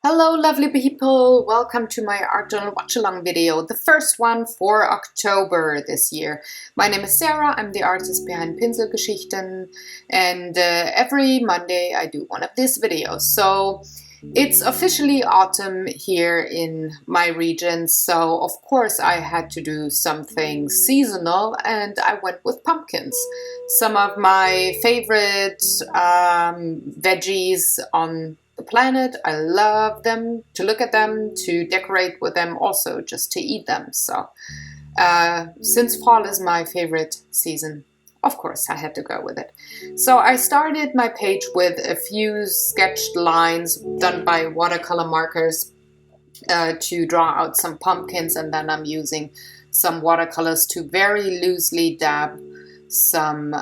Hello lovely people, welcome to my art journal watch-along video, the first one for October this year. My name is Sarah, I'm the artist behind Pinselgeschichten, and every Monday I do one of these videos. So it's officially autumn here in my region, so of course I had to do something seasonal and I went with pumpkins. Some of my favorite veggies on the planet. I love them, to look at them, to decorate with them, also just to eat them. So since fall is my favorite season, of course I had to go with it. So I started my page with a few sketched lines done by watercolor markers to draw out some pumpkins, and then I'm using some watercolors to very loosely dab some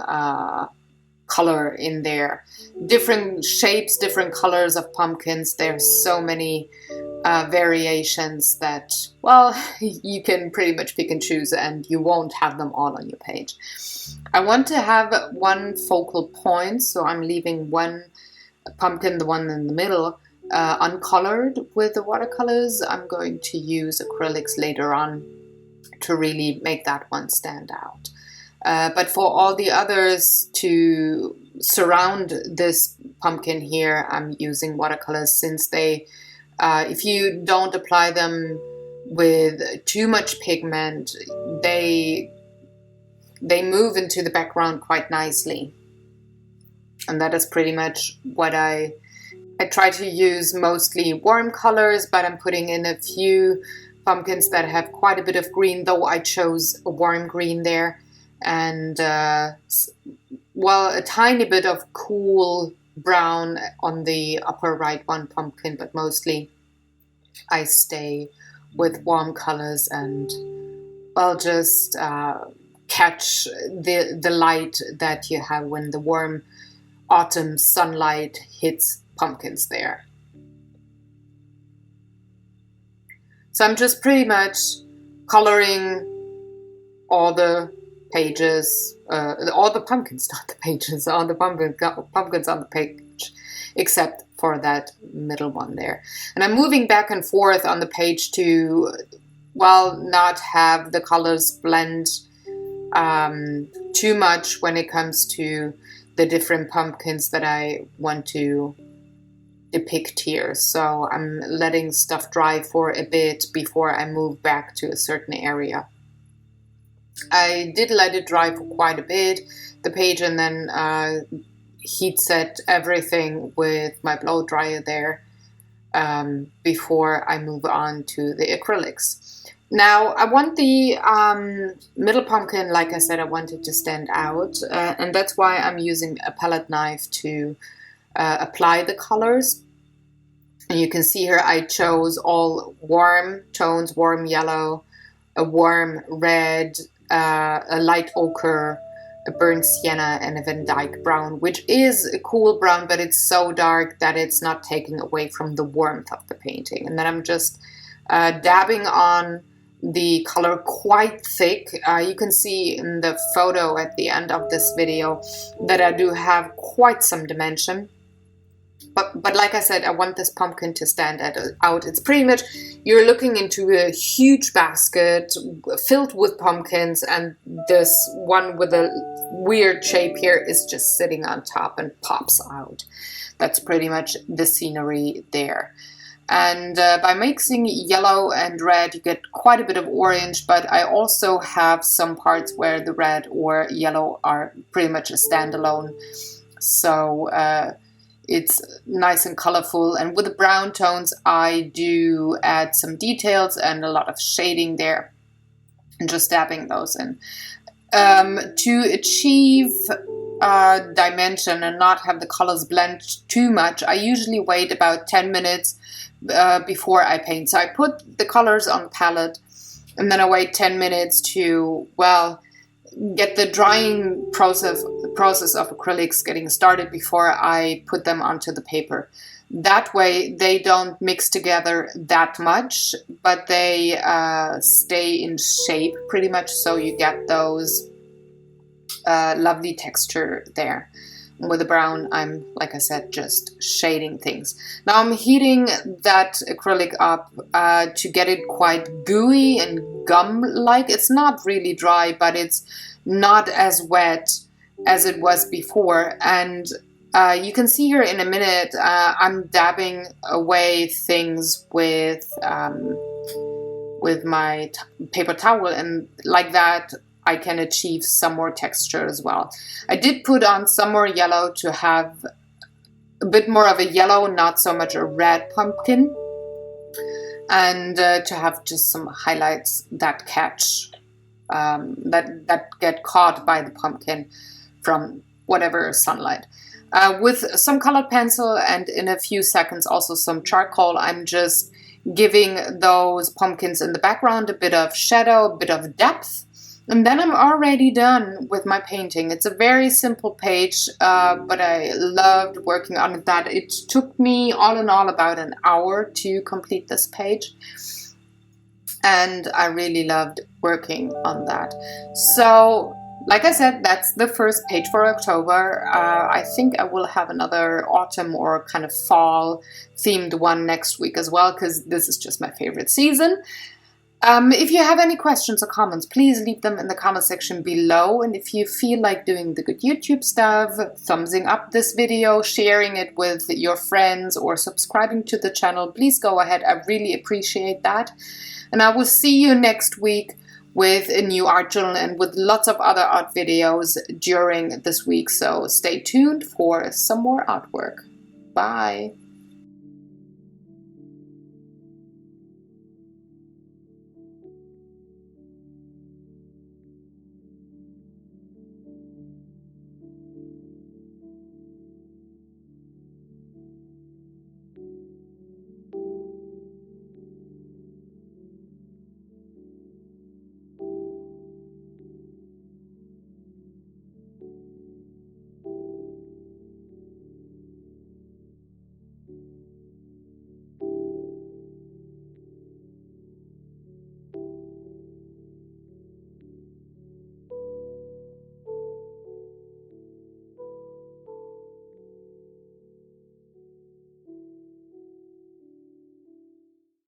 color in there. Different shapes, different colors of pumpkins. There's so many variations that, well, you can pretty much pick and choose and you won't have them all on your page. I want to have one focal point, so I'm leaving one pumpkin, the one in the middle, uncolored with the watercolors. I'm going to use acrylics later on to really make that one stand out. But for all the others to surround this pumpkin here, I'm using watercolors, since they, if you don't apply them with too much pigment, they move into the background quite nicely. And that is pretty much what I try to use, mostly warm colors, but I'm putting in a few pumpkins that have quite a bit of green, though I chose a warm green there. And well, a tiny bit of cool brown on the upper right one pumpkin, but mostly I stay with warm colors and, well, just catch the light that you have when the warm autumn sunlight hits pumpkins there. So I'm just pretty much coloring all the pages, all the pumpkins, not the pages, all the pumpkins on the page, except for that middle one there. And I'm moving back and forth on the page to, well, not have the colors blend too much when it comes to the different pumpkins that I want to depict here. So I'm letting stuff dry for a bit before I move back to a certain area. I did let it dry for quite a bit, the page, and then heat set everything with my blow dryer there before I move on to the acrylics. Now I want the middle pumpkin, like I said, I want it to stand out, and that's why I'm using a palette knife to apply the colors. And you can see here I chose all warm tones, warm yellow, a warm red, a light ochre, a burnt sienna, and a Van Dyke brown, which is a cool brown, but it's so dark that it's not taking away from the warmth of the painting. And then I'm just dabbing on the color quite thick. You can see in the photo at the end of this video that I do have quite some dimension. But like I said, I want this pumpkin to stand out. It's pretty much, you're looking into a huge basket filled with pumpkins, and this one with a weird shape here is just sitting on top and pops out. That's pretty much the scenery there. And by mixing yellow and red, you get quite a bit of orange, but I also have some parts where the red or yellow are pretty much a standalone. So it's nice and colorful, and with the brown tones I do add some details and a lot of shading there, and just dabbing those in. To achieve dimension and not have the colors blend too much, I usually wait about 10 minutes before I paint. So I put the colors on the palette and then I wait 10 minutes to, well, get the drying process of acrylics getting started before I put them onto the paper. That way they don't mix together that much, but they stay in shape pretty much, so you get those lovely texture there. with the brown, I'm, like I said, just shading things. Now I'm heating that acrylic up to get it quite gooey and gum-like. It's not really dry, but it's not as wet as it was before. And you can see here in a minute, I'm dabbing away things with my paper towel, and like that I can achieve some more texture as well. I did put on some more yellow to have a bit more of a yellow, not so much a red pumpkin, and to have just some highlights that catch, that get caught by the pumpkin from whatever sunlight. With some colored pencil and in a few seconds also some charcoal, I'm just giving those pumpkins in the background a bit of shadow, a bit of depth. And then I'm already done with my painting. It's a very simple page, but I loved working on that. It took me all in all about an hour to complete this page. And I really loved working on that. So, like I said, that's the first page for October. I think I will have another autumn or kind of fall themed one next week as well, because this is just my favorite season. If you have any questions or comments, please leave them in the comment section below. And if you feel like doing the good YouTube stuff, thumbsing up this video, sharing it with your friends, or subscribing to the channel, please go ahead. I really appreciate that. And I will see you next week with a new art journal and with lots of other art videos during this week. So stay tuned for some more artwork. Bye.